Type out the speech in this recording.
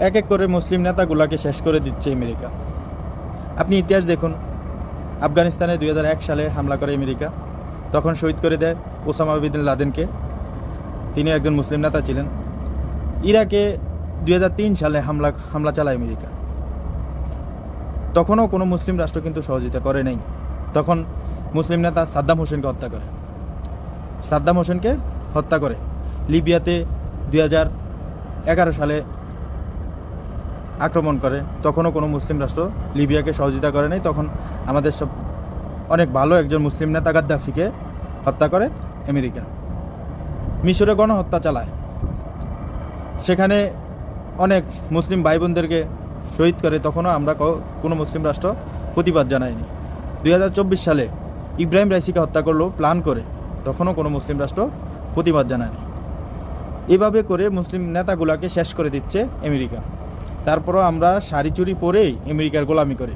এক এক করে মুসলিম নেতাগুলোকে শেষ করে দিচ্ছে আমেরিকা। আপনি ইতিহাস দেখুন, আফগানিস্তানে 2001 সালে হামলা করে আমেরিকা, তখন শহীদ করে দেয় ওসামা বিন লাদেনকে, তিনি একজন মুসলিম নেতা ছিলেন। ইরাকে 2003 সালে হামলা চালায় আমেরিকা, তখনও কোনো মুসলিম রাষ্ট্র কিন্তু সহযোগিতা করে নাই। তখন মুসলিম নেতা সাদ্দাম হোসেনকে হত্যা করে। লিবিয়াতে 2011 সালে আক্রমণ করে, তখনও কোনো মুসলিম রাষ্ট্র লিবিয়াকে সহযোগিতা করে নাই। তখন আমাদের সব অনেক ভালো একজন মুসলিম নেতা গাদ্দাফিকে হত্যা করে আমেরিকা। মিশরে গণহত্যা চালায়, সেখানে অনেক মুসলিম ভাই বোনদেরকে শহীদ করে, তখনও আমরা কোনো মুসলিম রাষ্ট্র প্রতিবাদ জানায়নি। 2024 সালে ইব্রাহিম রাইসিকে হত্যা করলো প্ল্যান করে, তখনও কোনো মুসলিম রাষ্ট্র প্রতিবাদ জানায়নি। এভাবে করে মুসলিম নেতাগুলোকে শেষ করে দিচ্ছে আমেরিকা। তারপরও আমরা শাড়ি চুরি পরেই আমেরিকার গোলামি করে